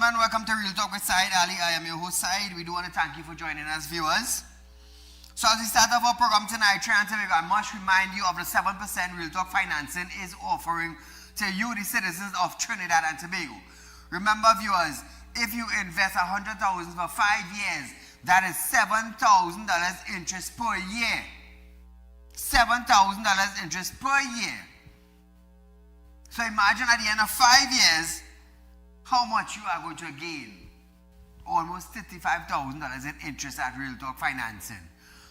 gentlemen, welcome to Real Talk with Saieed Ali. I am your host, Saieed. We do want to thank you for joining us, viewers. So as we start off our program tonight, I must remind you of the 7% Real Talk financing is offering to you, the citizens of Trinidad and Tobago. Remember, viewers, if you invest $100,000 for 5 years, that is $7,000 interest per year. $7,000 interest per year. So imagine at the end of 5 years, how much you are going to gain. Almost $35,000 in interest at Real Talk financing.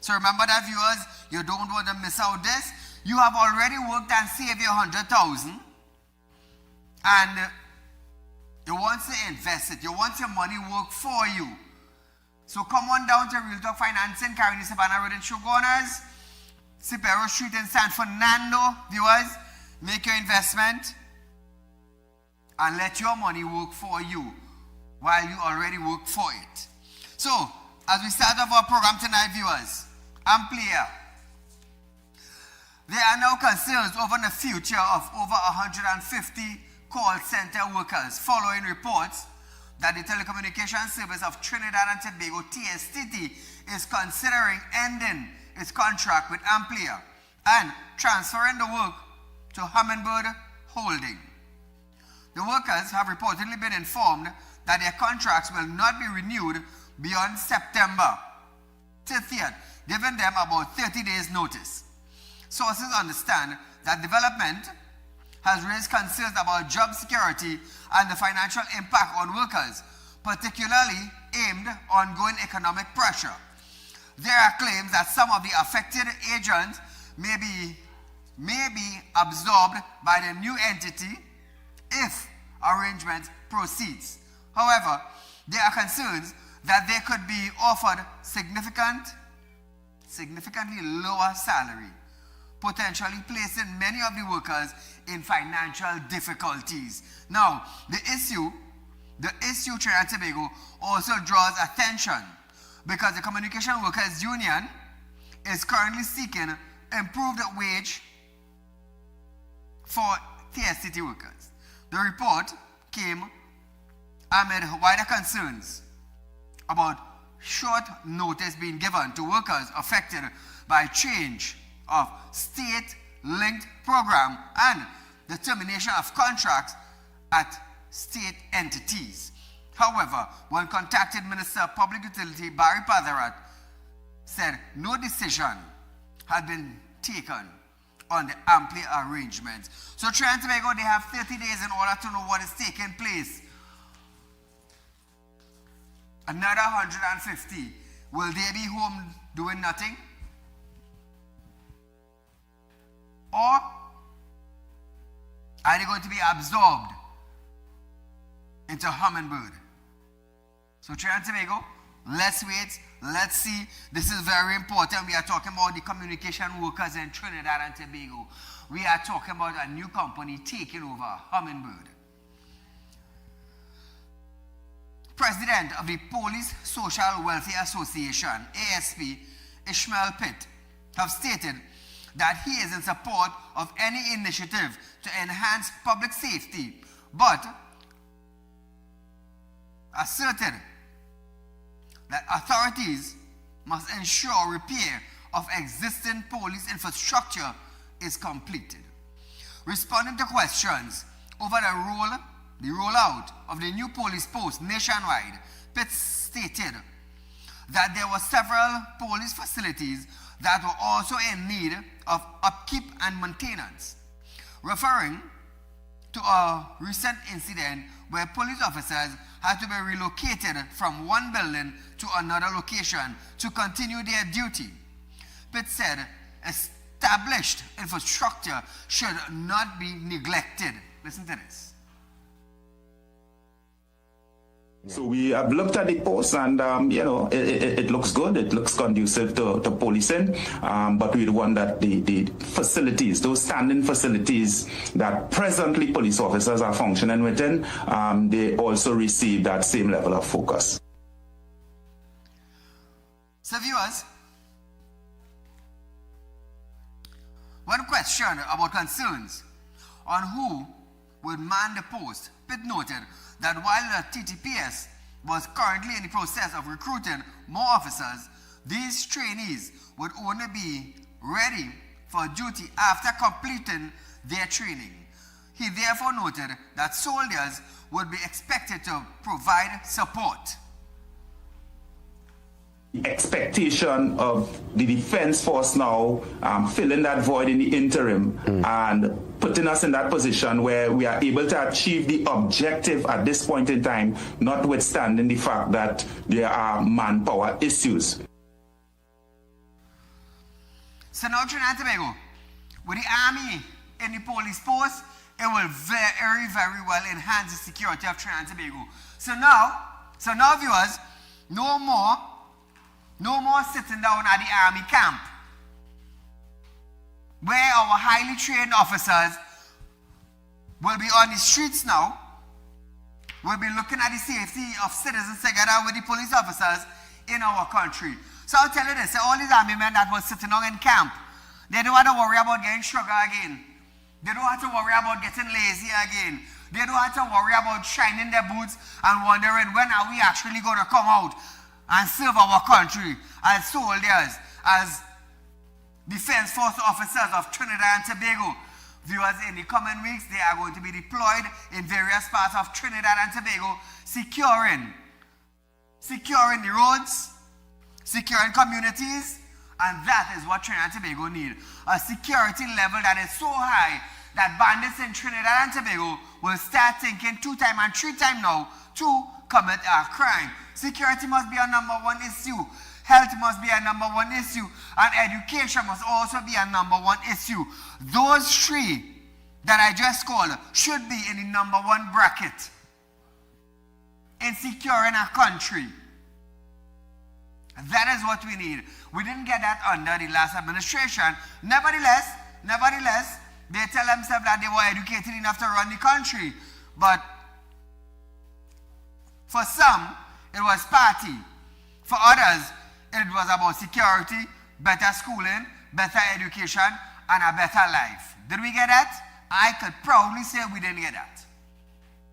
So remember that, viewers, you don't want to miss out this. You have already worked and saved your $100,000, and you want to invest it. You want your money work for you. So come on down to Real Talk Financing, Carrying Savannah Road in Shoguners, Cipero Street in San Fernando. Viewers, make your investment and let your money work for you while you already work for it. So, as we start off our program tonight, viewers, I'm clear. There are now concerns over the future of over 150 call center workers following reports that the Telecommunications Service of Trinidad and Tobago, TSTT, is considering ending its contract with Amplia and transferring the work to Hummingbird Holding. The workers have reportedly been informed that their contracts will not be renewed beyond September 30th, giving them about 30 days notice. Sources understand that development has raised concerns about job security and the financial impact on workers, particularly aimed on ongoing economic pressure. There are claims that some of the affected agents may be absorbed by the new entity if arrangement proceeds. However, there are concerns that they could be offered significantly lower salary, potentially placing many of the workers in financial difficulties. Now, the issue Trinidad and Tobago also draws attention because the Communication Workers Union is currently seeking improved wage for TSTT workers. The report came amid wider concerns about short notice being given to workers affected by change of state-linked program and the termination of contracts at state entities. However, when contacted Minister of Public Utility Barry Patharat said no decision had been taken on the Amplia arrangements. So Trinidad and Tobago, they have 30 days in order to know what is taking place. Another 150. Will they be home doing nothing? Or are they going to be absorbed into Hummingbird? So Trinidad and Tobago, let's wait, let's see. This is very important. We are talking about the communication workers in Trinidad and Tobago. We are talking about a new company taking over Hummingbird. President of the Police Social Welfare Association, ASP, Ishmael Pitt, have stated that he is in support of any initiative to enhance public safety, but asserted that authorities must ensure repair of existing police infrastructure is completed. Responding to questions over the rollout of the new police post nationwide, Pitt stated that there were several police facilities that were also in need of upkeep and maintenance, referring to a recent incident where police officers had to be relocated from one building to another location to continue their duty. Pitt said established infrastructure should not be neglected. Listen to this. So we have looked at the post and, it looks good. It looks conducive to policing. But we want that the facilities, those standing facilities that presently police officers are functioning within, they also receive that same level of focus. So viewers, one question about concerns on who would man the post, Pitt noted that while the TTPS was currently in the process of recruiting more officers, these trainees would only be ready for duty after completing their training. He therefore noted that soldiers would be expected to provide support. The expectation of the defense force now filling that void in the interim and putting us in that position where we are able to achieve the objective at this point in time, notwithstanding the fact that there are manpower issues. So now Trinidad and Tobago, with the army in the police post, it will very, very well enhance the security of Trinidad and Tobago. So now viewers, no more sitting down at the army camp, where our highly trained officers will be on the streets now. We'll be looking at the safety of citizens together with the police officers in our country. So I'll tell you this, all these army men that were sitting down in camp, they don't have to worry about getting sugar again. They don't have to worry about getting lazy again. They don't have to worry about shining their boots and wondering when are we actually going to come out and serve our country as soldiers, as defense force officers of Trinidad and Tobago. Viewers, in the coming weeks, they are going to be deployed in various parts of Trinidad and Tobago, securing the roads, securing communities, and that is what Trinidad and Tobago need. A security level that is so high that bandits in Trinidad and Tobago will start thinking 2 times and 3 times now to commit a crime. Security must be a number one issue. Health must be a number one issue. And education must also be a number one issue. Those 3 that I just called should be in the number 1 bracket in securing our country. That is what we need. We didn't get that under the last administration. Nevertheless, they tell themselves that they were educated enough to run the country. But for some, it was party. For others, it was about security, better schooling, better education, and a better life. Did we get that? I could proudly say we didn't get that.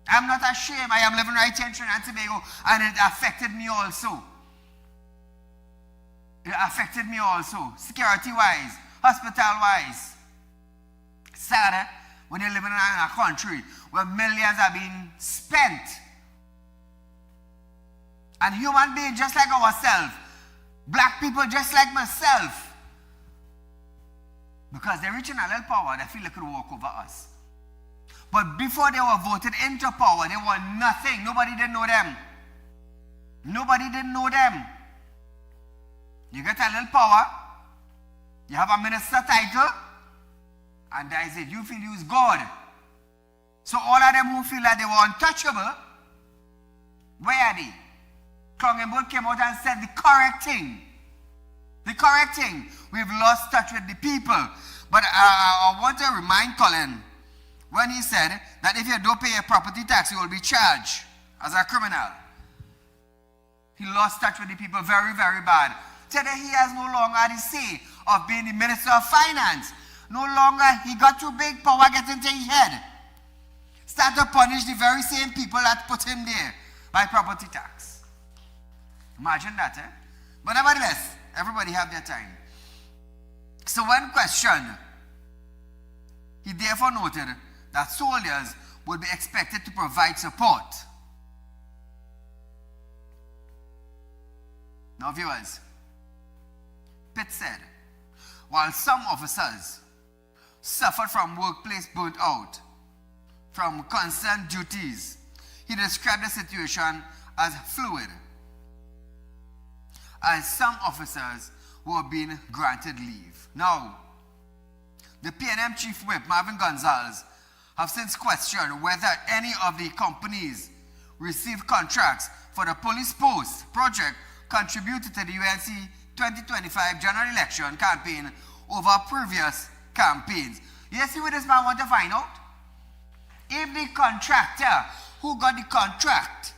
I'm not ashamed. I am living right here in Trinidad and Tobago, and it affected me also. It affected me also, security-wise, hospital-wise. Sad, when you're living in a country where millions are being spent. And human beings just like ourselves, black people just like myself, because they're reaching a little power, they feel they could walk over us. But before they were voted into power, they were nothing. Nobody didn't know them. Nobody didn't know them. You get a little power, you have a minister title, and that is it. You feel you is God. So all of them who feel that they were untouchable, where are they? Krongenberg came out and said the correct thing. The correct thing. We've lost touch with the people. But I want to remind Colin when he said that if you don't pay a property tax, you will be charged as a criminal. He lost touch with the people very, very bad. Today he has no longer the say of being the Minister of Finance. No longer, he got too big, power get into his head. Start to punish the very same people that put him there by property tax. Imagine that, eh? But nevertheless, everybody have their time. So when questioned, he therefore noted that soldiers would be expected to provide support. Now viewers, Pitt said, while some officers suffered from workplace burnt out, from constant duties, he described the situation as fluid, as some officers were being granted leave. Now, the PNM Chief Whip, Marvin Gonzalez, have since questioned whether any of the companies received contracts for the police post project contributed to the UNC 2025 general election campaign over previous campaigns. You see what this man want to find out? If the contractor who got the contract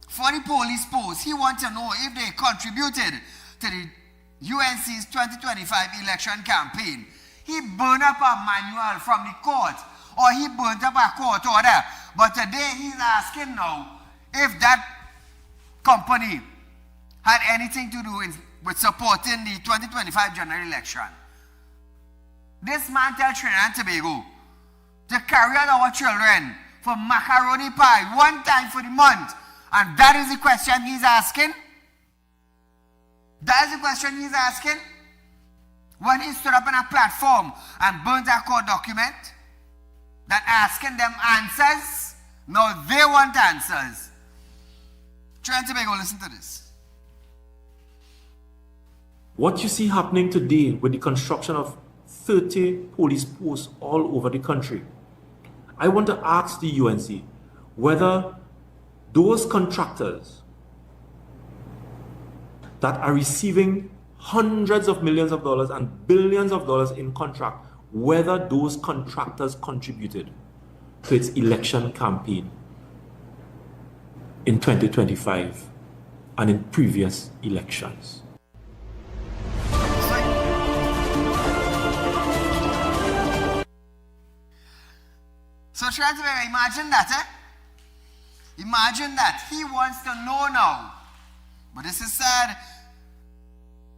for the police post, he wants to know if they contributed to the UNC's 2025 election campaign. He burned up a manual from the court, or he burned up a court order But today he's asking now if that company had anything to do with supporting the 2025 general election. This man tells Trinidad and Tobago to carry out our children for macaroni pie one time for the month. And that is the question he's asking. That is the question he's asking. When he stood up on a platform and burnt a court document that asking them answers, no, they want answers. Trinidad and Tobago, listen to this. What you see happening today with the construction of 30 police posts all over the country, I want to ask the UNC whether those contractors that are receiving hundreds of millions of dollars and billions of dollars in contract, whether those contractors contributed to its election campaign in 2025 and in previous elections. So try to imagine that, Imagine that. He wants to know now. But this is sad.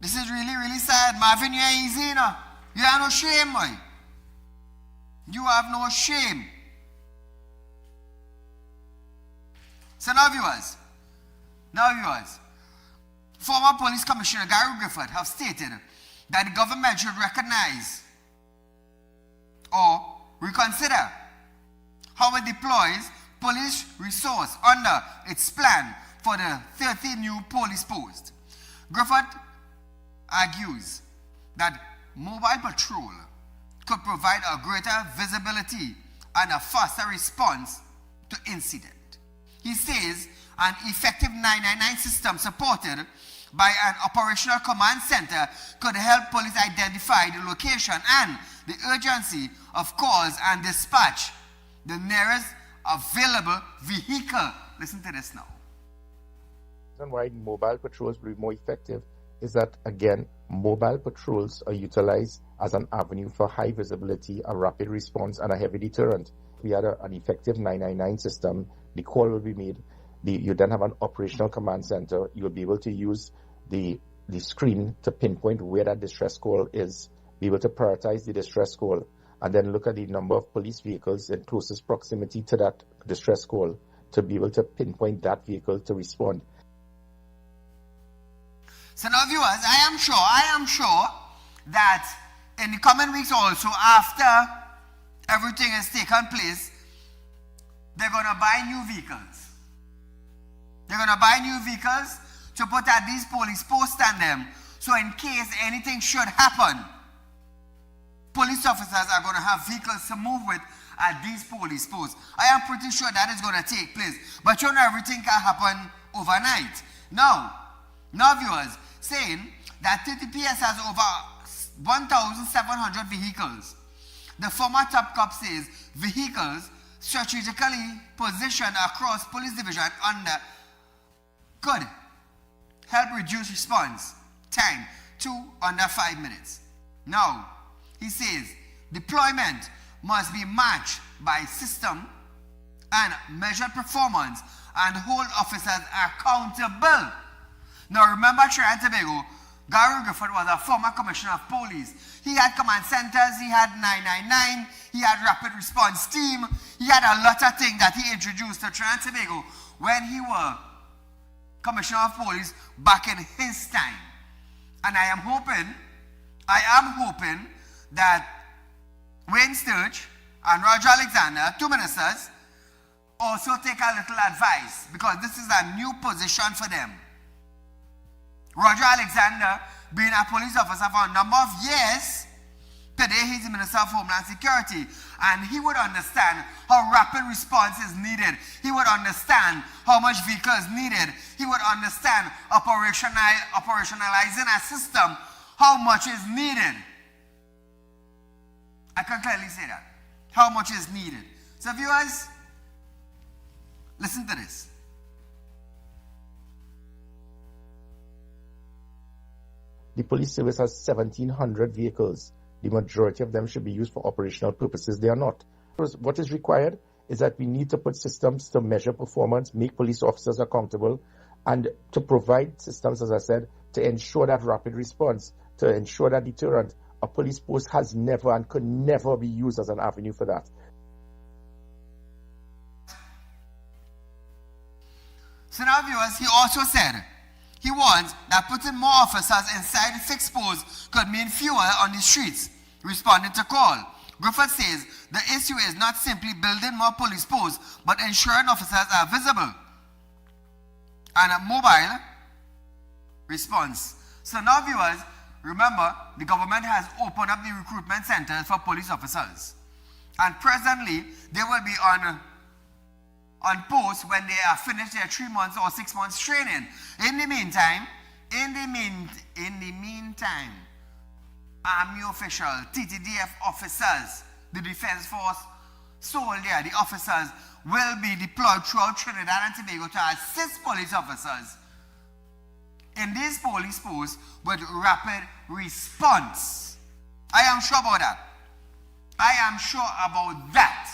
This is really, really sad. Marvin, you ain't easy, you know. You have no shame, boy. You have no shame. So now viewers, former Police Commissioner Gary Griffith have stated that the government should recognize or reconsider how it deploys police resource under its plan for the 30 new police posts. Griffith argues that mobile patrol could provide a greater visibility and a faster response to incident. He says an effective 999 system supported by an operational command center could help police identify the location and the urgency of calls and dispatch the nearest available vehicle. Listen to this now. And why mobile patrols will be more effective is that, again, mobile patrols are utilized as an avenue for high visibility, a rapid response, and a heavy deterrent. We had an effective 999 system. The call will be made. You then have an operational command center. You will be able to use the screen to pinpoint where that distress call is, be able to prioritize the distress call, and then look at the number of police vehicles in closest proximity to that distress call to be able to pinpoint that vehicle to respond. So now viewers, I am sure that in the coming weeks also, after everything has taken place, they're going to buy new vehicles. They're going to buy new vehicles to put at these police posts on them, so in case anything should happen, police officers are going to have vehicles to move with at these police posts. I am pretty sure that is going to take place, but you know everything can happen overnight. Now viewers, saying that TTPS has over 1,700 vehicles. The former top cop says vehicles strategically positioned across police division could help reduce response time to under 5 minutes. Now, he says deployment must be matched by system and measured performance and hold officers accountable. Now remember, Trinidad and Tobago, Gary Griffith was a former commissioner of police. He had command centers, he had 999, he had rapid response team, he had a lot of things that he introduced to Trinidad and Tobago when he was commissioner of police back in his time. And I am hoping that Wayne Sturge and Roger Alexander, two ministers, also take a little advice, because this is a new position for them. Roger Alexander, being a police officer for a number of years, today he's the Minister of Homeland Security, and he would understand how rapid response is needed. He would understand how much vehicle is needed. He would understand operationalizing a system, how much is needed. I can clearly say that. How much is needed. So viewers, listen to this. The police service has 1,700 vehicles. The majority of them should be used for operational purposes. They are not. What is required is that we need to put systems to measure performance, make police officers accountable, and to provide systems, as I said, to ensure that rapid response, to ensure that deterrent. A police post has never and could never be used as an avenue for that. So now, viewers, he also said he warns that putting more officers inside fixed posts could mean fewer on the streets responding to call. Griffith says the issue is not simply building more police posts, but ensuring officers are visible and a mobile response. So now, viewers, remember, the government has opened up the recruitment centers for police officers. And presently, they will be on post when they are finished their 3 months or 6 months training. In the meantime, Army official, TTDF officers, the Defense Force soldier, the officers will be deployed throughout Trinidad and Tobago to assist police officers in these police posts with rapid response. I am sure about that.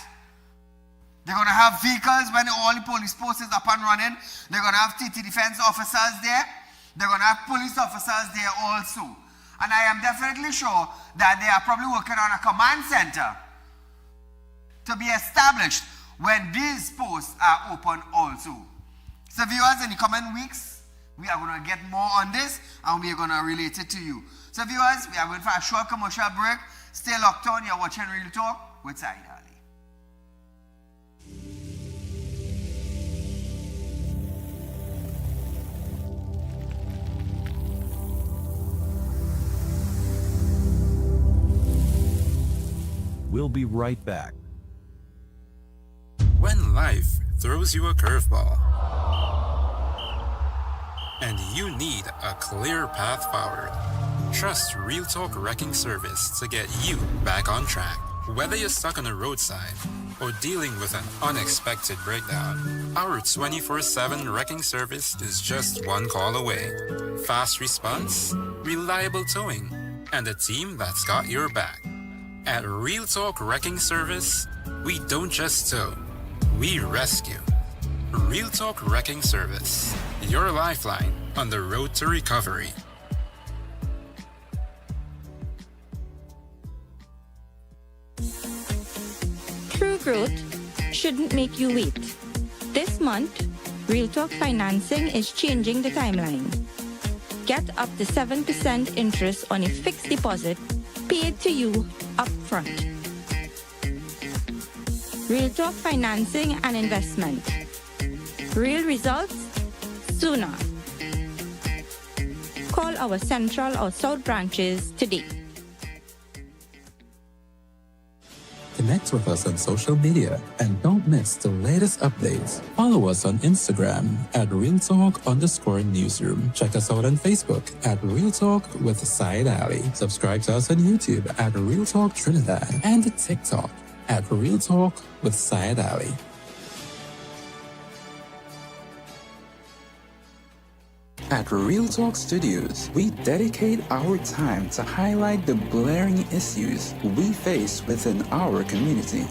They're going to have vehicles when all the police posts is up and running. They're going to have TT Defense officers there. They're going to have police officers there also. And I am definitely sure that they are probably working on a command center to be established when these posts are open also. So viewers, in the coming weeks, we are going to get more on this and we are going to relate it to you. So viewers, we are going for a short commercial break. Stay locked on. You're watching Real Talk with Saieed Ali. We'll be right back. When life throws you a curveball and you need a clear path forward, trust Real Talk Wrecking Service to get you back on track. Whether you're stuck on a roadside or dealing with an unexpected breakdown, our 24/7 wrecking service is just one call away. Fast response, reliable towing, and a team that's got your back. At Real Talk Wrecking Service, we don't just tow, we rescue. Real Talk Wrecking Service, your lifeline on the road to recovery. True growth shouldn't make you wait. This month, Real Talk Financing is changing the timeline. Get up to 7% interest on a fixed deposit paid to you upfront. Real Talk Financing and Investment. Real results sooner. Call our Central or South branches today. Connect with us on social media and don't miss the latest updates. Follow us on Instagram at RealTalk_Newsroom. Check us out on Facebook at Real Talk with Saieed Ali. Subscribe to us on YouTube at Real Talk Trinidad and TikTok at Real Talk with Saieed Ali. At Real Talk Studios, we dedicate our time to highlight the glaring issues we face within our community.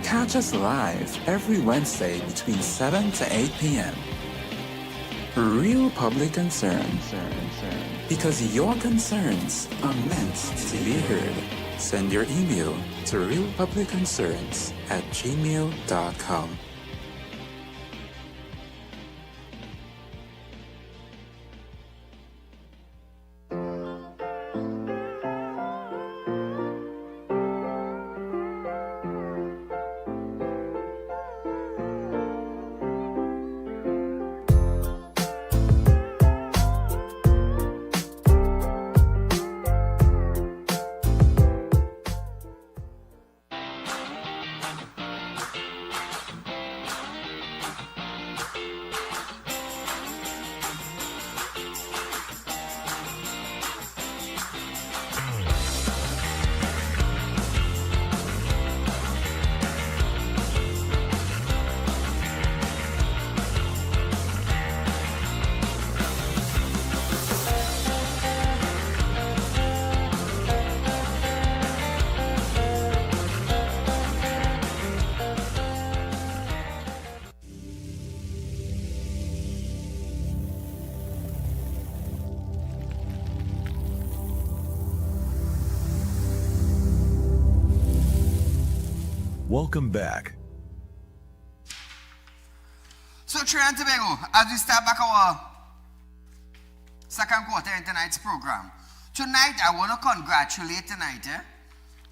Catch us live every Wednesday between 7 to 8 p.m. Real Public Concerns. Because your concerns are meant to be heard. Send your email to realpublicconcerns@gmail.com. Welcome back. So Trinidad and Tobago, as we start back our second quarter in tonight's program. Tonight, I want to congratulate tonight,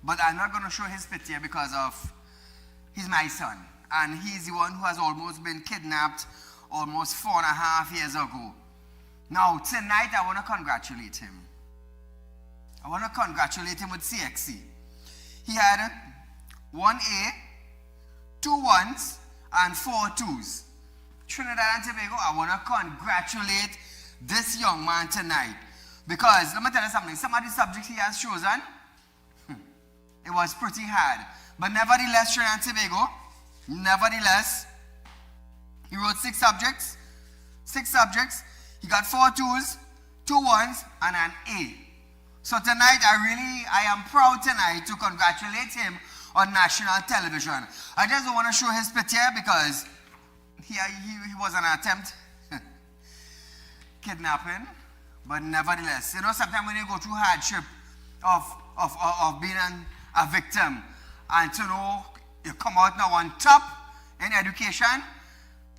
but I'm not going to show his picture because of he's my son. And he's the one who has almost been kidnapped almost 4.5 years ago. Now, tonight, I want to congratulate him. I want to congratulate him with CXC. He had 1A, 2 1s, and 4 2s. Trinidad and Tobago, I want to congratulate this young man tonight. Because, let me tell you something, some of the subjects he has chosen, it was pretty hard. But nevertheless, Trinidad and Tobago, he wrote 6 subjects. 6 subjects. He got 4 2s, 2 1s, and an A. So tonight, I am proud tonight to congratulate him on national television. I just don't want to show his picture because he was an attempt kidnapping. But nevertheless, you know, sometimes when you go through hardship of being a victim and to know you come out now on top in education,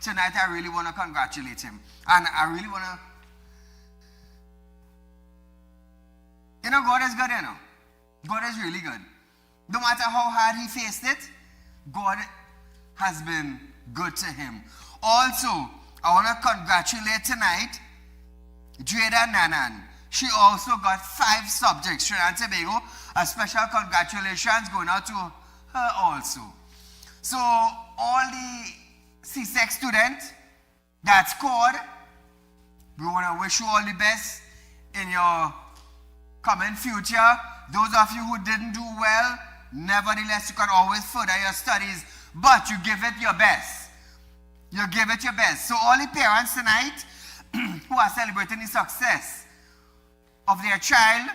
tonight I really want to congratulate him. And I really want to, you know, God is good, you know. God is really good. No matter how hard he faced it, God has been good to him. Also, I want to congratulate tonight Jada Nanan. She also got 5 subjects. Trinidad and Tobago, a special congratulations going out to her also. So, all the CSEC students that scored, we want to wish you all the best in your coming future. Those of you who didn't do well, nevertheless, you can always further your studies, but you give it your best. You give it your best. So, all the parents tonight who are celebrating the success of their child,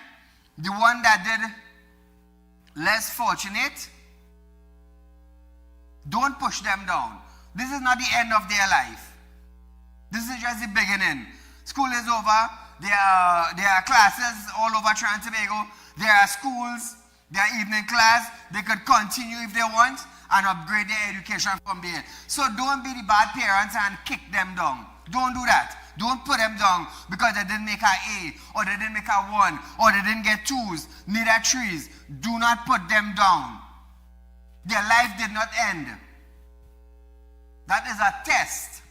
the one that did less fortunate, don't push them down. This is not the end of their life. This is just the beginning. School is over. There are classes all over Trinidad and Tobago. There are schools. There are evening class. They could continue if they want and upgrade their education from there. So don't be the bad parents and kick them down. Don't do that. Don't put them down because they didn't make an A, or they didn't make a 1, or they didn't get 2s, neither 3s. Do not put them down. Their life did not end. That is a test.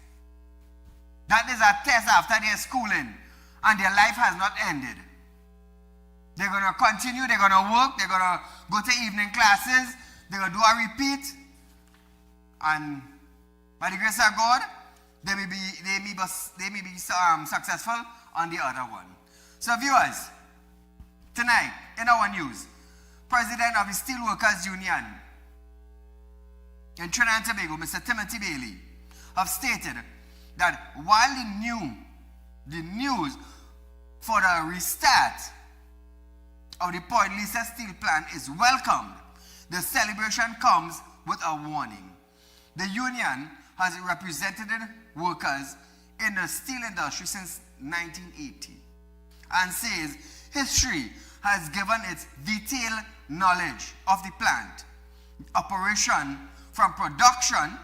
That is a test after their schooling, and their life has not ended. They're going to continue, they're going to work, they're going to go to evening classes, they're going to do a repeat, and by the grace of God, they may be successful on the other one. So viewers, tonight in our news, President of the Steelworkers Union in Trinidad and Tobago, Mr. Timothy Bailey, have stated that while the news for the restart of the Point Lisa steel plant is welcomed, the celebration comes with a warning. The union has represented workers in the steel industry since 1980 and says history has given its detailed knowledge of the plant operation from production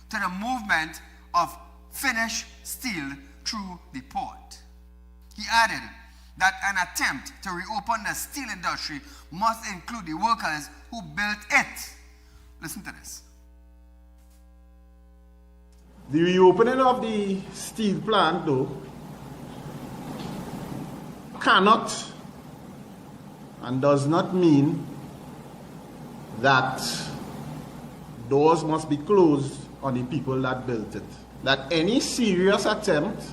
to the movement of finished steel through the port. He added that an attempt to reopen the steel industry must include the workers who built it. Listen to this. The reopening of the steel plant, though, cannot and does not mean that doors must be closed on the people that built it. That any serious attempt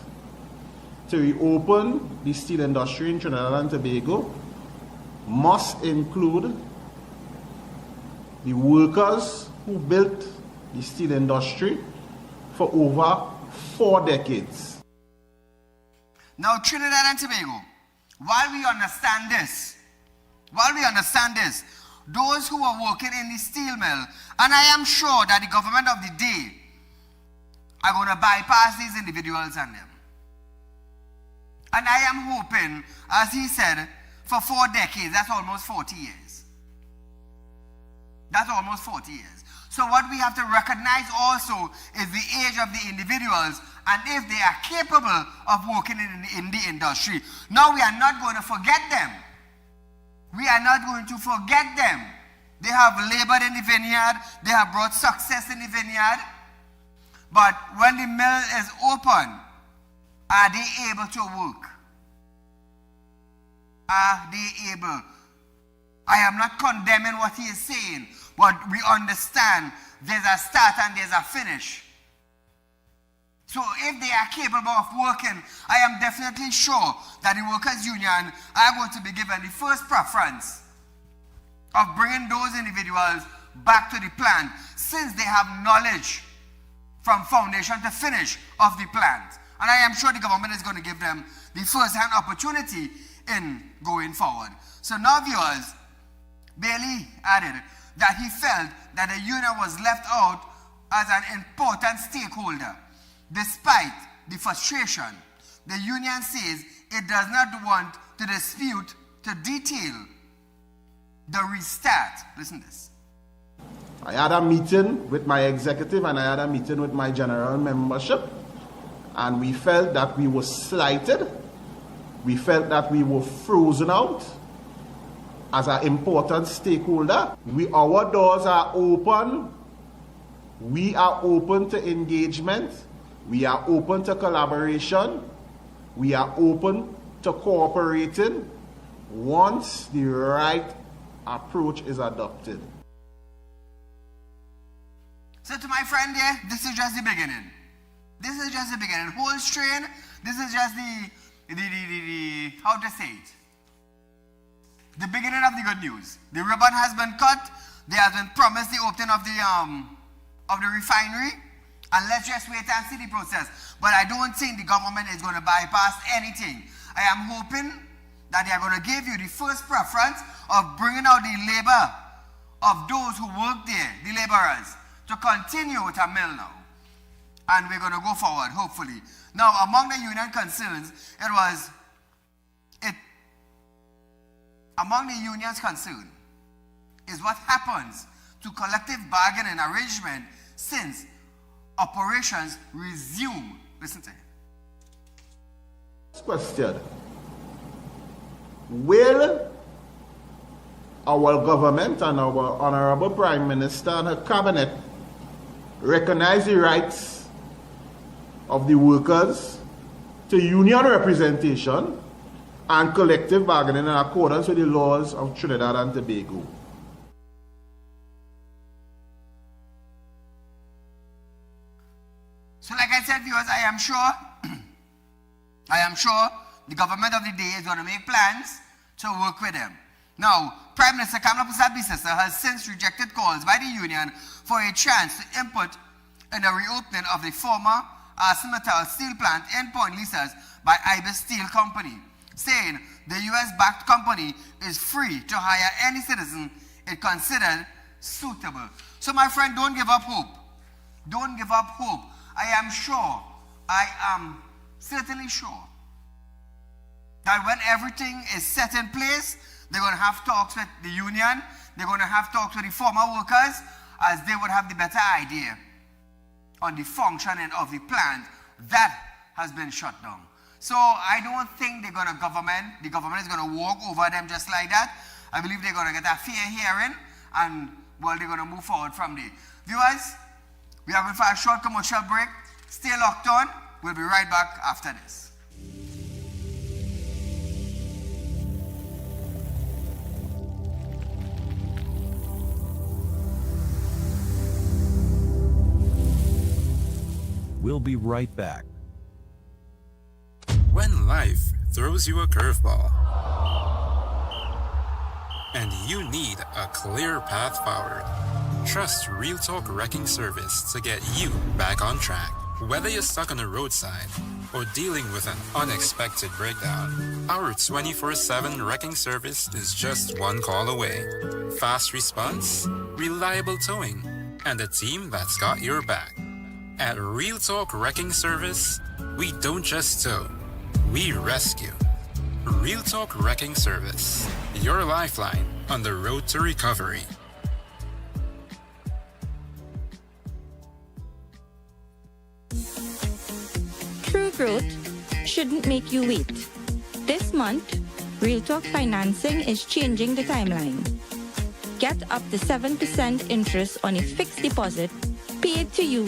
to reopen the steel industry in Trinidad and Tobago must include the workers who built the steel industry for over 4 decades. Now, Trinidad and Tobago, while we understand this, those who are working in the steel mill, and I am sure that the government of the day are going to bypass these individuals and them. And I am hoping, as he said, for 4 decades, that's almost 40 years. That's almost 40 years. So what we have to recognize also is the age of the individuals and if they are capable of working in the industry. Now we are not going to forget them. We are not going to forget them. They have labored in the vineyard. They have brought success in the vineyard. But when the mill is open, are they able to work? Are they able? I am not condemning what he is saying, but we understand there's a start and there's a finish. So if they are capable of working, I am definitely sure that the workers' union are going to be given the first preference of bringing those individuals back to the plant since they have knowledge from foundation to finish of the plant. And I am sure the government is going to give them the first-hand opportunity in going forward. So now, viewers, Bailey added that he felt that the union was left out as an important stakeholder. Despite the frustration, the union says it does not want to dispute to detail the restart. Listen to this. I had a meeting with my executive and I had a meeting with my general membership, and we felt that we were slighted. We felt that we were frozen out as an important stakeholder. Our doors are open. We are open to engagement. We are open to collaboration. We are open to cooperating once the right approach is adopted. So to my friend there, this is just the beginning. This is just the beginning. Whole strain, this is just the how to say it? The beginning of the good news. The ribbon has been cut. There has been promised the opening of the refinery. And let's just wait and see the process. But I don't think the government is going to bypass anything. I am hoping that they are going to give you the first preference of bringing out the labor of those who work there, the laborers, to continue with a mill now. And we're going to go forward, hopefully. Now, among the union concerns, among the union's concern is what happens to collective bargaining arrangement since operations resume. Listen to him. Question. Will our government and our Honorable Prime Minister and her cabinet recognize the rights of the workers to union representation and collective bargaining in accordance with the laws of Trinidad and Tobago? So like I said, viewers, I am sure the government of the day is going to make plans to work with them. Now, Prime Minister Kamala Prasad-Bisesa has since rejected calls by the union for a chance to input in the reopening of the former ArcelorMittal steel plant in Point Lisas by Ibis Steel Company, saying the US-backed company is free to hire any citizen it considered suitable. So my friend, don't give up hope. Don't give up hope. I am certainly sure that when everything is set in place, they're going to have talks with the union, they're going to have talks with the former workers, as they would have the better idea on the functioning of the plant that has been shut down. So I don't think the government is going to walk over them just like that. I believe they're going to get a fair hearing, and well, they're going to move forward from there. Viewers, we are going for a short commercial break. Stay locked on. We'll be right back after this. We'll be right back. When life throws you a curveball and you need a clear path forward, trust Real Talk Wrecking Service to get you back on track. Whether you're stuck on a roadside or dealing with an unexpected breakdown, our 24/7 wrecking service is just one call away. Fast response, reliable towing, and a team that's got your back. At Real Talk Wrecking Service, we don't just tow, we rescue. Real Talk Wrecking Service, your lifeline on the road to recovery. growth shouldn't make you wait. This month, Real Talk Financing is changing the timeline. Get up to 7% interest on a fixed deposit paid to you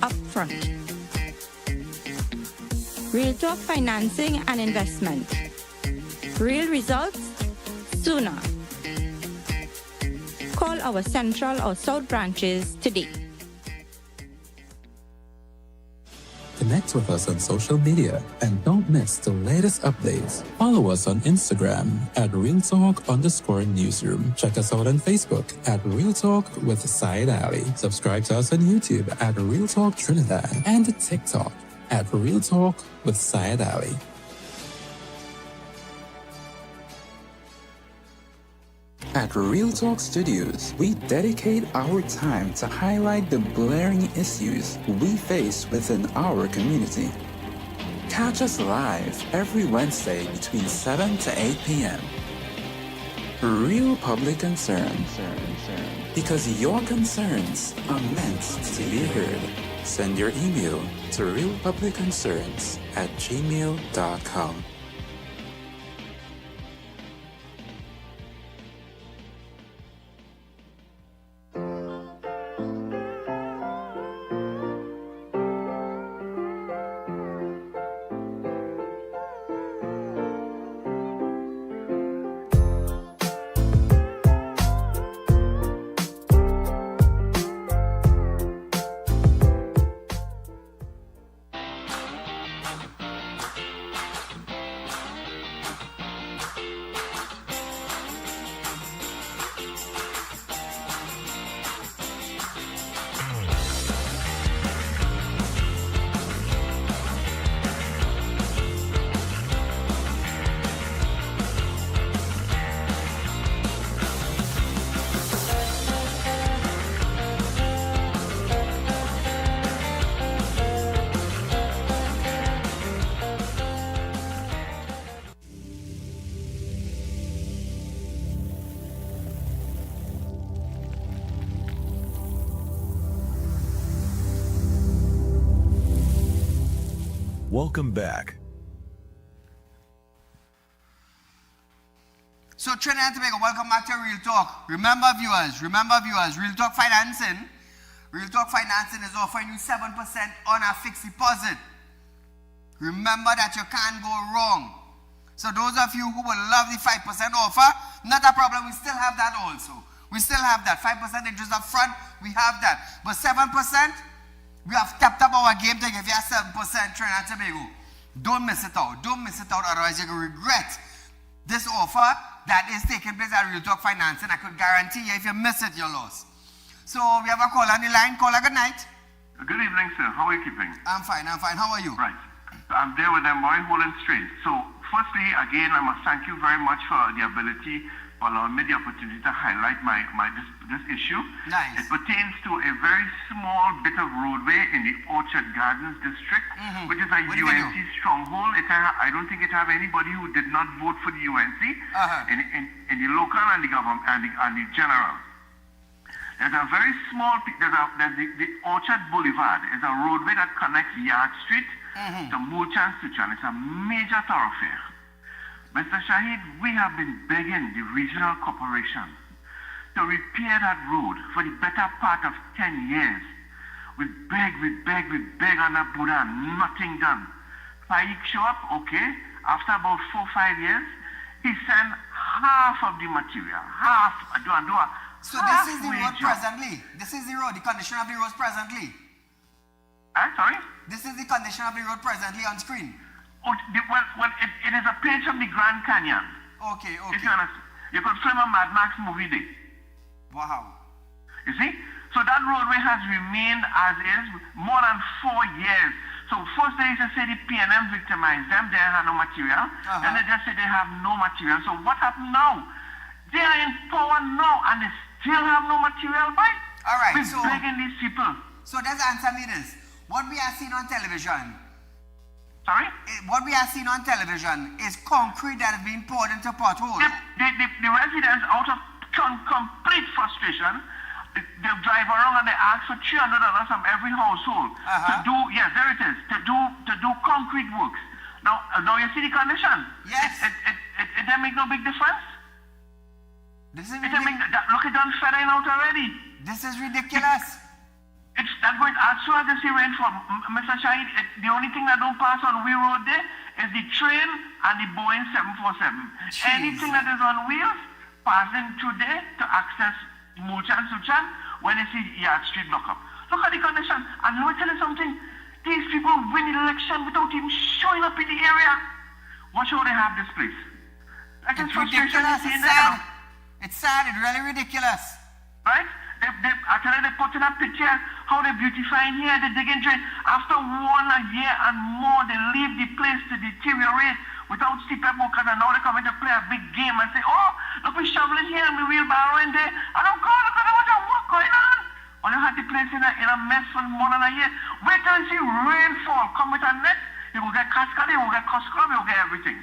upfront. Real Talk Financing and Investment. Real results sooner. Call our Central or South branches today. Connect with us on social media and don't miss the latest updates. Follow us on Instagram at RealTalk_Newsroom. Check us out on Facebook at Real Talk with Saieed Ali. Subscribe to us on YouTube at Real Talk Trinidad and TikTok at Real Talk with Saieed Ali. At Real Talk Studios, we dedicate our time to highlight the glaring issues we face within our community. Catch us live every Wednesday between 7 to 8 p.m. Real Public Concerns. Because your concerns are meant to be heard. Send your email to realpublicconcerns@gmail.com. Welcome back. So Trinidad and Tobago, welcome back to Real Talk. Remember viewers, Real Talk Financing is offering you 7% on a fixed deposit. Remember that you can't go wrong. So those of you who would love the 5% offer, not a problem, we still have that also. We still have that, 5% interest up front, we have that. But 7%, we have stepped up our game to give you a 7% Trinidad and Tobago. Don't miss it out, otherwise you're going to regret this offer that is taking place at Real Talk Financing. I could guarantee you if you miss it, you're lost. So we have a caller on the line. Caller, good night. Good evening, sir. How are you keeping? I'm fine. How are you? Right. I'm there with them, boy, holding straight. So firstly, again, I must thank you very much for the ability for allowing me the opportunity to highlight this issue. Nice. It pertains to a very small bit of roadway in the Orchard Gardens district, which is a UNC stronghold. I don't think it have anybody who did not vote for the UNC in the local and the government and the general. There's a very small, there's the Orchard Boulevard. It's a roadway that connects Yard Street to Mulchan Suchan. It's a major thoroughfare. Mr. Saieed, we have been begging the regional corporation to repair that road for the better part of 10 years. We beg on that Buddha, nothing done. Faik show up, okay. After about 4 or 5 years, he sent half of the material, So this is the road presently. This is the road, the condition of the road presently. Sorry? This is the condition of the road presently on screen. Oh, it is a page from the Grand Canyon. Okay. If you understand. You could film a Mad Max movie there. Wow. You see? So that roadway has remained as is more than 4 years. So first they used to say the PNM victimized them, they had no material. Then they just say they have no material. So what happened now? They are in power now and they still have no material, right? All right. We're begging these people. So just answer me this. What we are seeing on television. Sorry? What we are seeing on television is concrete that is being poured into potholes. The residents, out of complete frustration, they drive around and they ask for $300 from every household to do, yes, there it is, to do concrete works. Now you see the condition. Yes. It doesn't make no big difference. This is look, it done feathering out already. This is ridiculous. It's not going as soon as they see rainfall. Mr. Saieed, the only thing that don't pass on wheel road there is the train and the Boeing 747. Jeez. Anything that is on wheels passing through there to access Mulchan, Suchan, when they see Yard Street block up. Look at the condition. And let me tell you something. These people win the election without even showing up in the area. Watch how they have this place. Like it's ridiculous. It's sad. It's sad. It's really ridiculous. Right? Actually, they put in a picture how they're beautifying here, they're digging drain. After 1 year and more, they leave the place to deteriorate without CPAP workers, and now they come in to play a big game and say, oh, look, we're shoveling here and we're wheelbarrowing there. And oh God, look at how much work going on. Well, you had the place in a mess for more than a year. Wait till you see rainfall come with a net, you will get cascade, you will get cost club, you will get everything.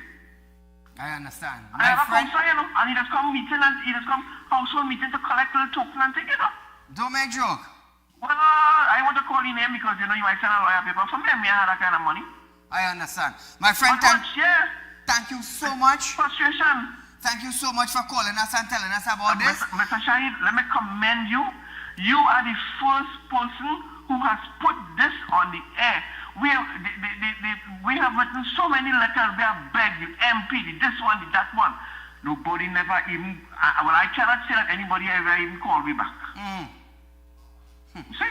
I understand. And I have a concern, you know, and he just come meeting and he just come household meeting to collect little token and thing, you know. Don't make joke. Well, I want to call your name because, you know, you might send a lawyer paper. For me, I have that kind of money. I understand. My friend, thank you so much. Frustration. Thank you so much for calling us and telling us about this. Mr. Saieed, let me commend you. You are the first person who has put this on the air. We have written so many letters. We have begged the MP, this one, that one. Nobody never even, well, I cannot say that anybody ever even called me back. See?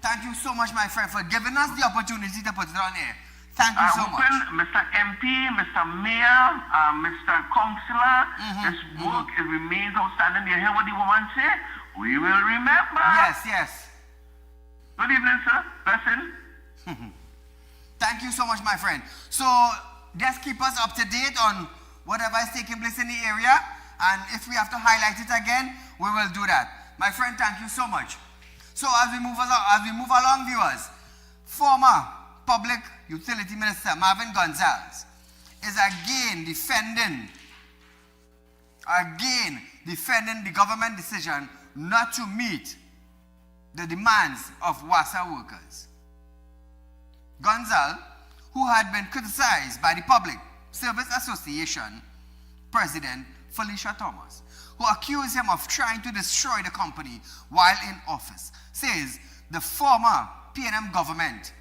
Thank you so much, my friend, for giving us the opportunity to put it on air. Thank you so much. Mr. MP, Mr. Mayor, Mr. Councillor, this work remains outstanding. You hear what the woman say? We will remember. Yes, yes. Good evening, sir. Blessing. Thank you so much, my friend. So, just keep us up to date on whatever is taking place in the area. And if we have to highlight it again, we will do that. My friend, thank you so much. So, as we move along, viewers, former Public Utility Minister Marvin Gonzalez is again defending the government decision not to meet the demands of WASA workers. Gonzalez, who had been criticized by the Public Service Association President Felicia Thomas, who accused him of trying to destroy the company while in office, says the former PNM government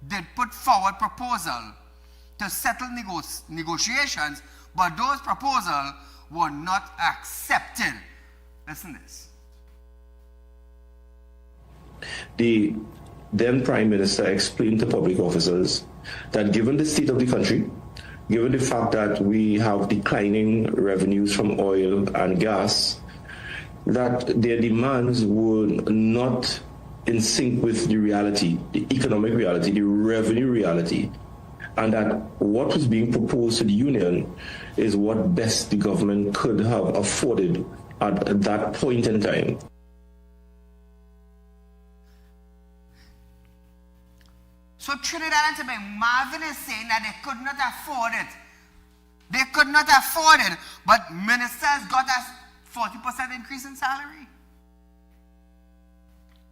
did put forward proposal to settle negotiations, but those proposals were not accepted. Listen to this. The then Prime Minister explained to public officers that given the state of the country, given the fact that we have declining revenues from oil and gas, that their demands were not in sync with the reality, the economic reality, the revenue reality, and that what was being proposed to the union is what best the government could have afforded at that point in time. So Trinidad and Tobago, Marvin is saying that they could not afford it. They could not afford it, but ministers got a 40% increase in salary.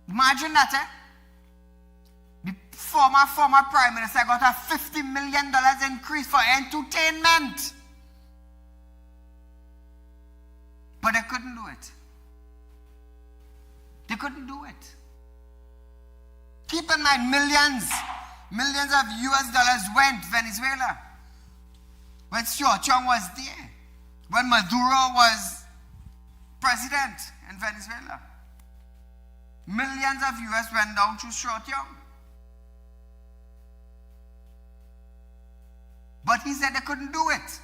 Imagine that, eh? The former Prime Minister got a $50 million increase for entertainment. But they couldn't do it. They couldn't do it. Keep in mind, millions of US dollars went Venezuela. When Stuart Young was there. When Maduro was president in Venezuela. Millions of US went down to Stuart Young. But he said they couldn't do it.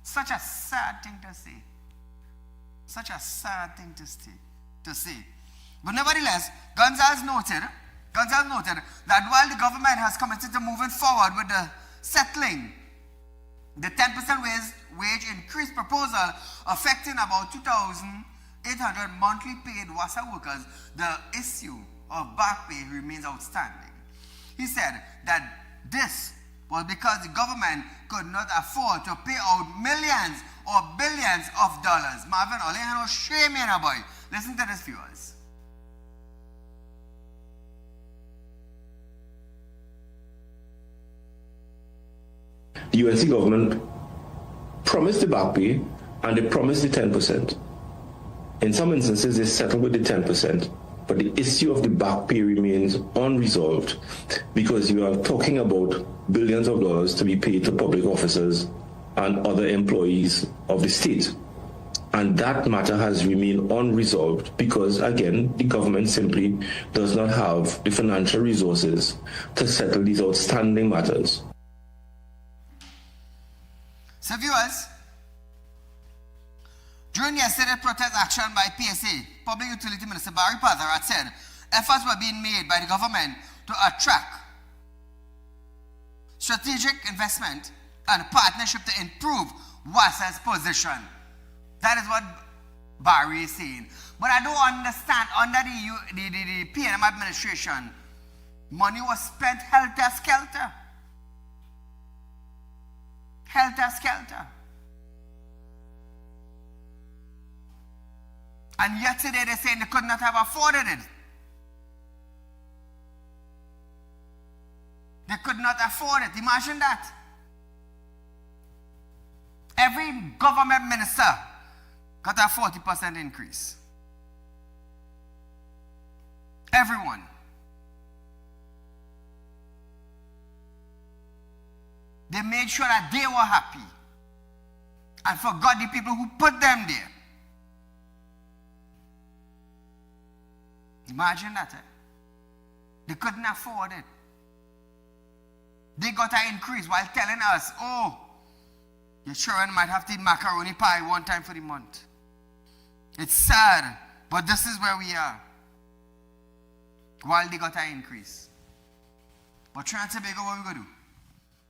Such a sad thing to say. Such a sad thing to say. But nevertheless, Gonzalez noted that while the government has committed to moving forward with the settling the 10% wage increase proposal affecting about 2,800 monthly paid WASA workers, the issue of back pay remains outstanding. He said that this was because the government could not afford to pay out millions or billions of dollars. Marvin, all you know, shame in a boy. Listen to this, viewers. The UNC government promised the back pay and they promised the 10%. In some instances, they settled with the 10%, but the issue of the back pay remains unresolved because you are talking about billions of dollars to be paid to public officers and other employees of the state. And that matter has remained unresolved because, again, the government simply does not have the financial resources to settle these outstanding matters. So viewers, during yesterday's protest action by PSA, Public Utility Minister Barry Padarat said efforts were being made by the government to attract strategic investment and partnership to improve WASA's position. That is what Barry is saying. But I don't understand, under the PNM administration, money was spent helter-skelter. Helter-skelter. And yet today they're saying they could not have afforded it. They could not afford it. Imagine that. Every government minister got a 40% increase. Everyone. They made sure that they were happy and forgot the people who put them there. Imagine that. They couldn't afford it. They got an increase while telling us, oh, your children might have to eat macaroni pie one time for the month. It's sad, but this is where we are. While they got an increase. But Trinidad and Tobago, what we going to do?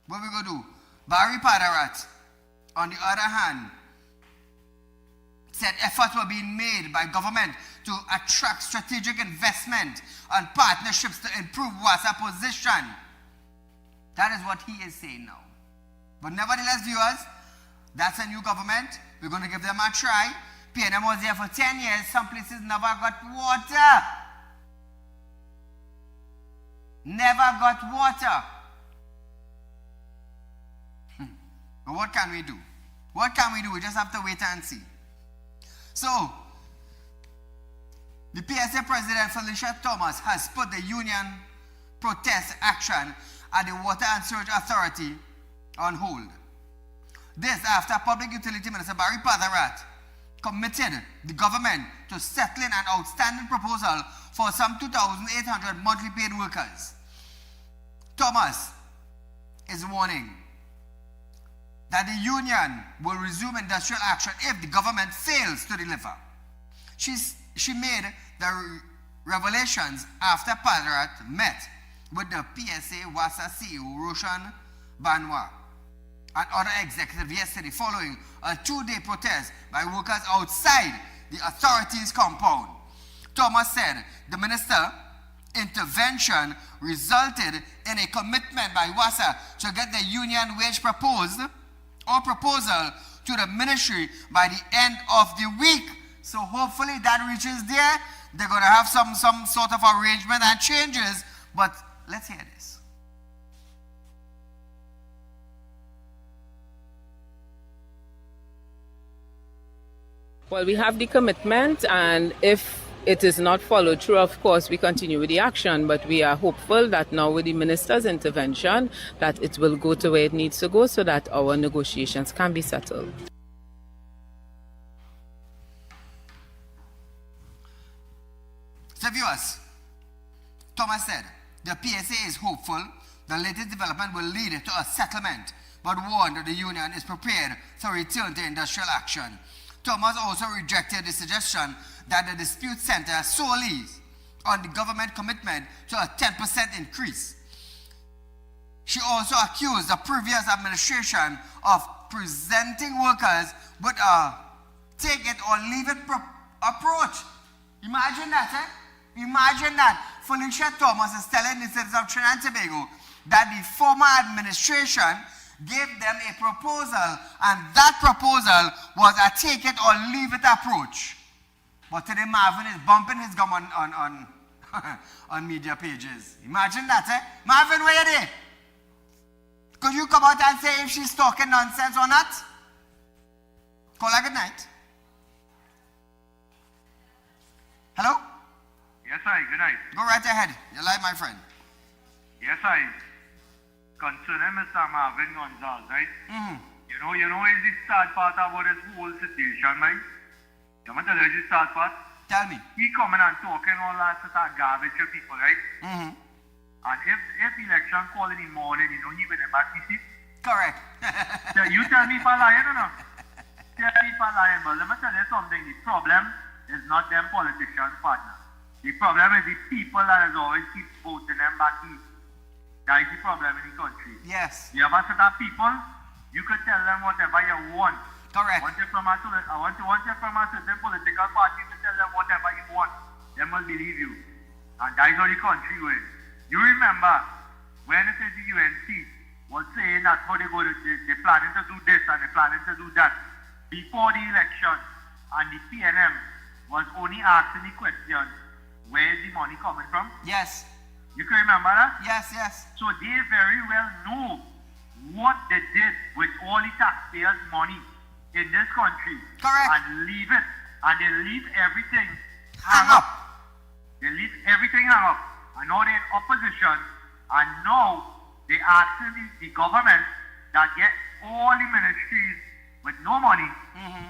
What we going to do? Barry Padarat, on the other hand, said efforts were being made by government to attract strategic investment and partnerships to improve WASA position. That is what he is saying now. But nevertheless, viewers, that's a new government. We're going to give them a try. PNM was there for 10 years. Some places never got water. Never got water. But what can we do? What can we do? We just have to wait and see. So, the PSA President Felicia Thomas has put the union protest action at the Water and Sewage Authority on hold. This after Public Utility Minister Barry Padarat committed the government to settling an outstanding proposal for some 2,800 monthly paid workers. Thomas is warning that the union will resume industrial action if the government fails to deliver. She made the revelations after Padarat met with the PSA WASA CEO Roshan Banwa and other executives yesterday following a 2-day protest by workers outside the authority's compound. Thomas said the minister intervention resulted in a commitment by WASA to get the union wage proposal to the ministry by the end of the week. So hopefully that reaches there. They're going to have some sort of arrangement and changes. But let's hear this. Well, we have the commitment, and if it is not followed through, of course, we continue with the action. But we are hopeful that now with the minister's intervention, that it will go to where it needs to go so that our negotiations can be settled. So viewers, Thomas said, the PSA is hopeful the latest development will lead to a settlement, but warned that the union is prepared to return to industrial action. Thomas also rejected the suggestion that the dispute centers solely on the government commitment to a 10% increase. She also accused the previous administration of presenting workers with a take it or leave it approach. Imagine that, eh? Imagine that. Felicia Thomas is telling the citizens of Trinidad and Tobago that the former administration gave them a proposal, and that proposal was a take it or leave it approach. But today Marvin is bumping his gum on media pages. Imagine that, eh? Marvin, where you there? Could you come out and say if she's talking nonsense or not? Call her good night. Hello? Yes, I. Good night. Go right ahead. You're live, my friend. Yes, I. Concerning Mr. Marvin Gonzalez, right? You know, is the sad part about this whole situation, right? You want to tell you the sad part? Tell me. He coming and talking all that sort of garbage to people, right? And if election call in the morning, you know, he will back his seat. Correct. So you tell me if I'm lying or not? Tell me if I'm lying, but let me tell you something. The problem is not them politicians, partner. The problem is the people that is always keep voting them back in. That is the problem in the country. Yes. You have a set of people, you could tell them whatever you want. Correct. I want you from a certain political party to tell them whatever you want. They will believe you. And that is how the country works. You remember when it is the UNC was saying that how they're planning to do this and they're planning to do that before the election, and the PNM was only asking the question, where is the money coming from? Yes. You can remember that? Yes, yes. So they very well know what they did with all the taxpayers' money in this country. Correct. And leave it. And they leave everything hang up. They leave everything hang up. And now they're in opposition. And now they're asking the government that get all the ministries with no money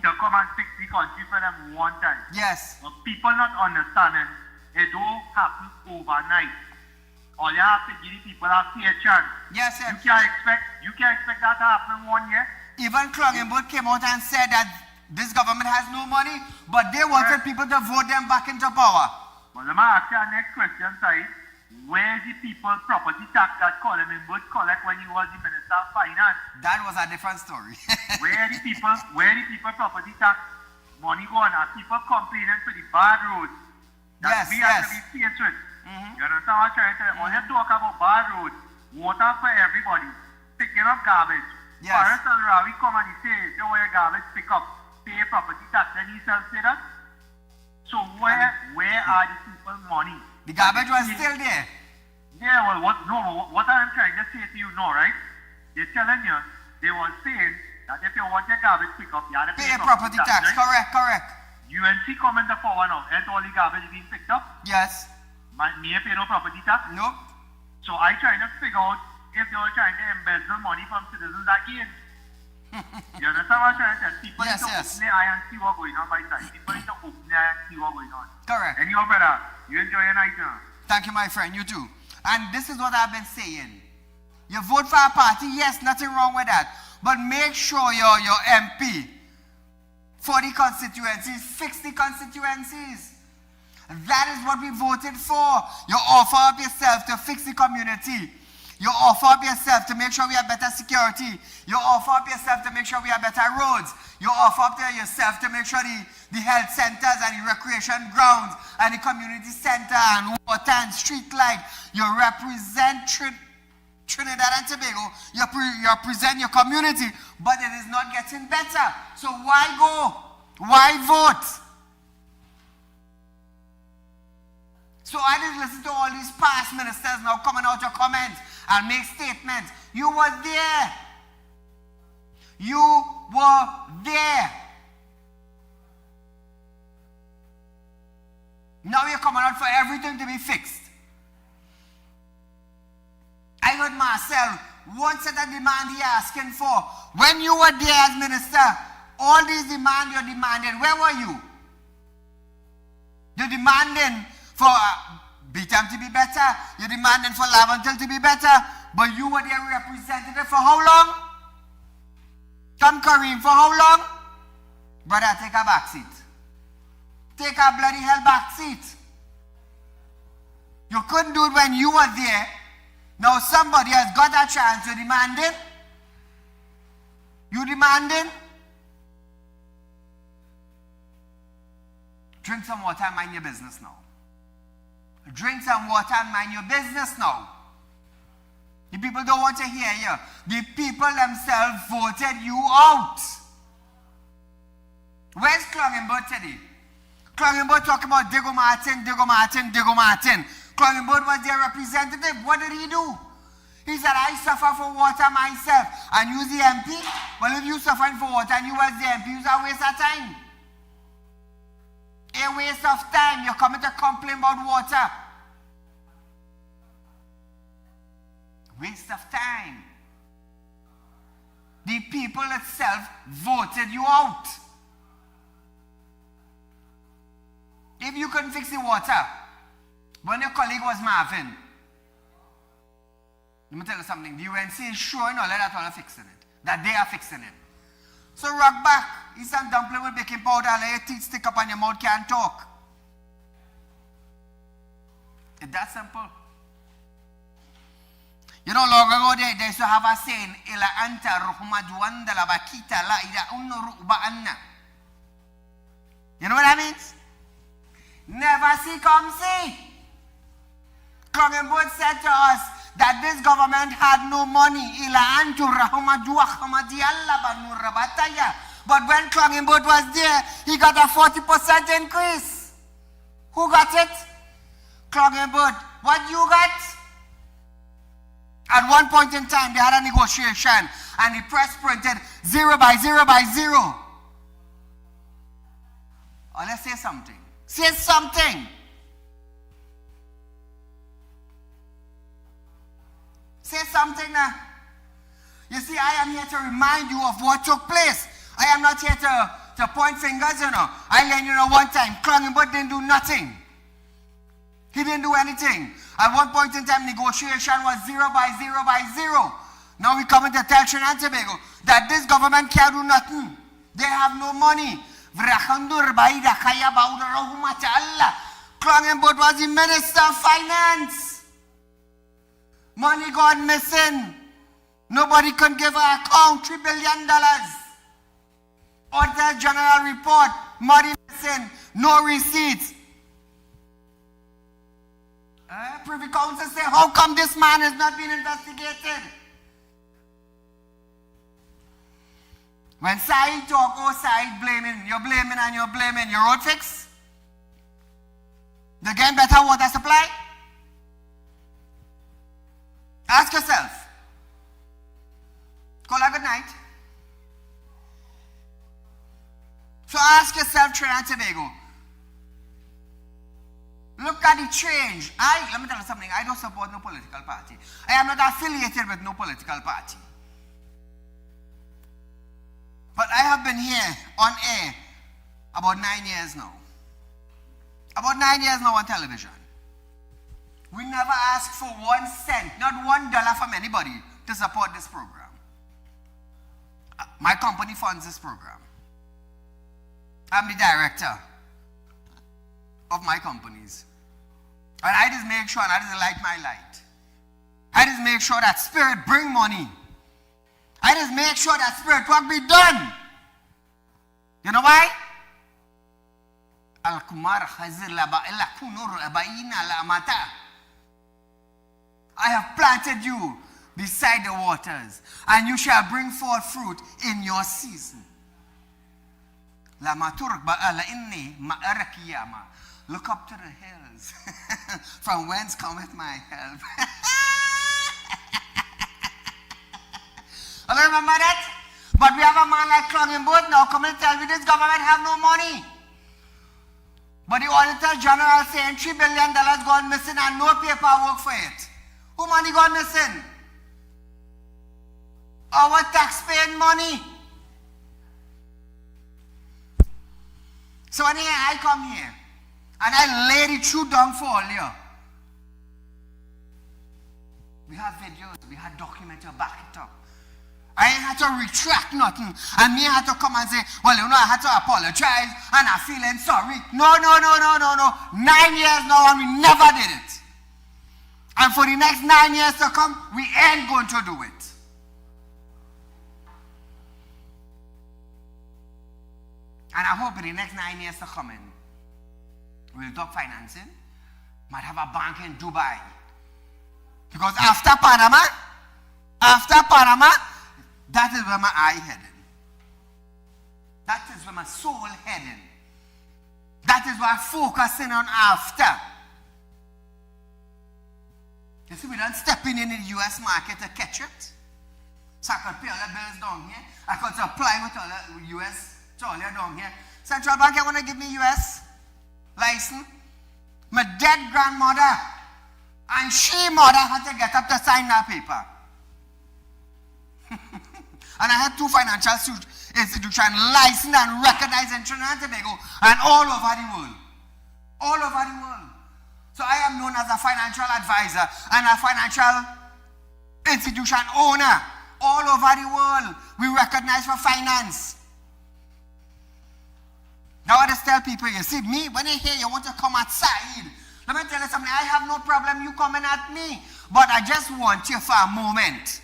to come and fix the country for them one time. Yes. But people not understanding, it don't happen overnight. All you have to give the people a fair chance. Yes, yes. You can't expect that to happen 1 year. Even Klongenberg came out and said that this government has no money, but they wanted people to vote them back into power. Well, let me ask you our next question, Said. Where's the people property tax that Klongenberg collect when he was the Minister of Finance? That was a different story. where the people property tax money gone? Are people complaining for the bad roads that we have to be faced with? You understand what I'm trying to tell you? When you talk about bad roads, water for everybody, picking up garbage. Yes. Forest and Ravi come and he say, if you want your garbage pick up, pay property tax, then he self say that. So where are the people's money? The garbage was still there. Yeah, well, what I'm trying to say to you now, right? They're telling you, they were saying that if you want your garbage pick up, you have to pay property tax. Right? Correct. UNC comment the forward now, ain't all the garbage being picked up? Yes. Me pay no property tax? Nope. So I trying to figure out if they were trying to embezzle money from citizens again. You understand what I'm trying to tell? People need to open their eye and see what's going on by side. People need to open their eye and see what's going on. Correct. And your brother, you enjoy your night now. Thank you, my friend. You too. And this is what I've been saying. You vote for a party, yes, nothing wrong with that. But make sure your MP for the constituencies, fix the constituencies. That is what we voted for. You offer up yourself to fix the community. You offer up yourself to make sure we have better security. You offer up yourself to make sure we have better roads. You offer up yourself to make sure the health centers and the recreation grounds and the community center and water and street light. You represent Trinidad and Tobago. You represent your community, but it is not getting better. So why go? Why vote? So I didn't listen to all these past ministers now coming out to comment and make statements. You were there. You were there. Now you're coming out for everything to be fixed. I heard Marcel, one set of demand he asking for. When you were there as minister, all these demands you're demanding, where were you? You're demanding for BTM to be better. You're demanding for Laventil to be better. But you were their representative for how long? Come Kareem, for how long? Brother, take a back seat. Take a bloody hell back seat. You couldn't do it when you were there. Now somebody has got a chance. You're demanding. You demanding. Drink some water and mind your business now. Drink some water and mind your business now. The people don't want to hear you. The people themselves voted you out. Where's Clongenberg today? Clongenberg talk about Diego Martin. Clongenberg was their representative. What did he do? He said, I suffer for water myself. And you the MP? Well, if you suffering for water and you was the MP, it's a waste of time. A waste of time. You're coming to complain about water. Waste of time. The people itself voted you out. If you couldn't fix the water, when your colleague was Marvin, let me tell you something. The UNC is sure not that all are fixing it. That they are fixing it. So rock back. Eat some dumpling with baking powder. Let your teeth stick up and your mouth can't talk. It's that simple. You know, long ago they used to have a saying, Ila anta ruhmajuanda la bakita la ida unno ru'ba anna. You know what that means? Never see come see. Clongenberg said to us that this government had no money. Ila antu rahmajua khamadialla banurabataya. But when Clongenberg was there, he got a 40% increase. Who got it? Clongenberg. What you got? At one point in time, they had a negotiation, and the press printed 0 by 0 by 0. Oh, let's say something. Say something. Say something now. You see, I am here to remind you of what took place. I am not here to point fingers, you know. I let you know one time, Clongenberg didn't do nothing. He didn't do anything. At one point in time, negotiation was 0 by 0 by 0. Now we coming to tell Trinidad and Tobago that this government can't do nothing. They have no money. Clongenberg was the Minister of Finance. Money gone missing. Nobody can give an account. $3 billion. Auditor General report. Money missing. No receipts. Privy Council say, how come this man is not being investigated? When Saieed talk, oh Saieed blaming, you're blaming your road fix? They get better water supply? Ask yourself. Call a good night. So ask yourself, Trinidad and Tobago. Look at the change. Let me tell you something. I don't support no political party. I am not affiliated with no political party. But I have been here on air about 9 years now. About 9 years now on television. We never ask for 1 cent, not $1 from anybody to support this program. My company funds this program. I'm the director of my companies. And I just make sure, and I just light my light. I just make sure that Spirit bring money. I just make sure that Spirit work be done. You know why? I have planted you beside the waters, and you shall bring forth fruit in your season. Look up to the hills, from whence cometh my help. I remember that? But we have a man like Clongenberg now coming to tell me this government have no money. But the Auditor General saying $3 billion gone missing and no paperwork for it. Who money gone missing? Our taxpaying money. So when I come here, and I lay the truth down for all you. We have videos, we have documentary, back it up. I ain't had to retract nothing. And me had to come and say, well, you know, I had to apologize and I'm feeling sorry. No. 9 years now and we never did it. And for the next 9 years to come, we ain't going to do it. And I hope in the next 9 years to come in, we'll talk financing, might have a bank in Dubai. Because after Panama, After Panama, that is where my eye heading. That is where my soul heading. That is what I'm focusing on after. You see, we don't step in the US market to catch it. So I could pay all the bills down here. I could apply with all the US to all down here. Central Bank, I want to give me US license. My dead grandmother and she mother had to get up to sign that paper. And I had 2 financial institutions licensed and recognized in Trinidad and Tobago and all over the world. All over the world. So I am known as a financial advisor and a financial institution owner all over the world. We recognize for finance. Now I just tell people, you see me, when you hear you want to come at Saieed, let me tell you something, I have no problem you coming at me. But I just want you for a moment.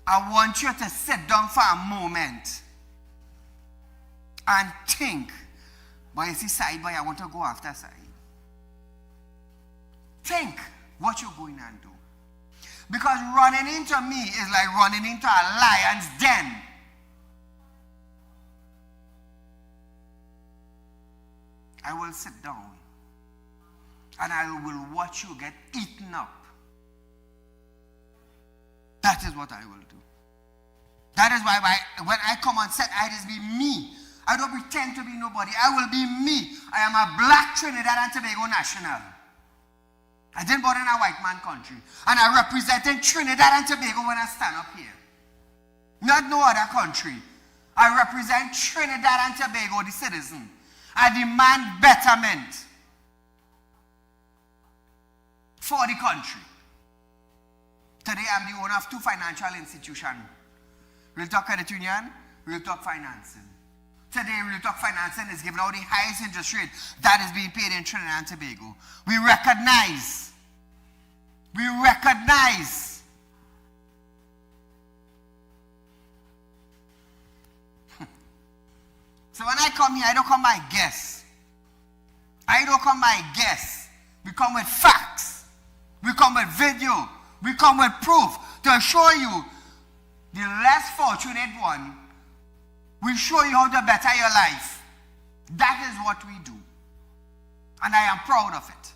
I want you to sit down for a moment and think, but you see Saieed, boy, I want to go after Saieed. Think what you're going to do. Because running into me is like running into a lion's den. I will sit down and I will watch you get eaten up. That is what I will do. That is why when I come on set, I just be me. I don't pretend to be nobody. I will be me. I am a black Trinidad and Tobago national. I didn't born in a white man country. And I represented Trinidad and Tobago when I stand up here. Not no other country. I represent Trinidad and Tobago, the citizen. I demand betterment for the country. Today I'm the owner of 2 financial institutions. Real Talk Credit Union, Real Talk Financing. Today, Real Talk Financing is giving out the highest interest rate that is being paid in Trinidad and Tobago. We recognize. So when I come here, I don't come by guess. We come with facts. We come with video. We come with proof to show you the less fortunate one. We show you how to better your life. That is what we do. And I am proud of it.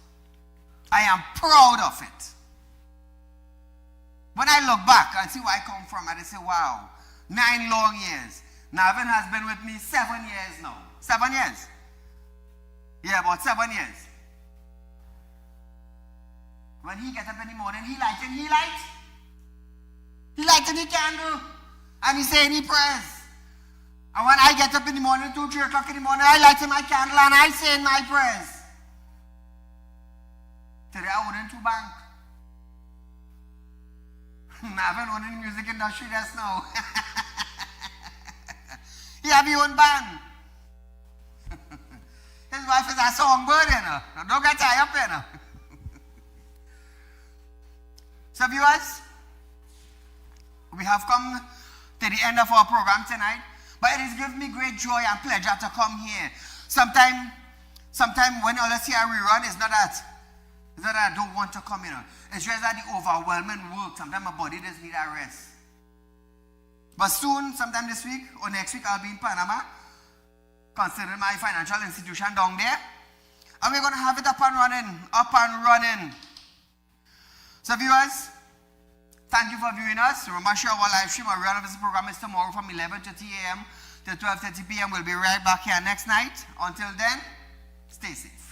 When I look back and see where I come from, I just say, wow, 9 long years. Navin has been with me 7 years now. 7 years? Yeah, about 7 years. When he gets up in the morning, he lights and he lights the candle. And he say any prayers. And when I get up in the morning, 2, 3 o'clock in the morning, I light my candle and I say my prayers. Today I wouldn't to bank. I haven't owned in the music industry just now. He have his own band. His wife is a songbird, you know. Don't get tired up, you know. So viewers, we have come to the end of our program tonight. But it has given me great joy and pleasure to come here. Sometime when all see a rerun, it's not that I don't want to come, you know. It's just that the overwhelming work. Sometimes my body just need a rest. But soon, sometime this week or next week, I'll be in Panama, considering my financial institution down there. And we're going to have it up and running. So viewers, thank you for viewing us. Remember, share our live stream. Our real visit program is tomorrow from 11:30 a.m. to 12:30 p.m. We'll be right back here next night. Until then, stay safe.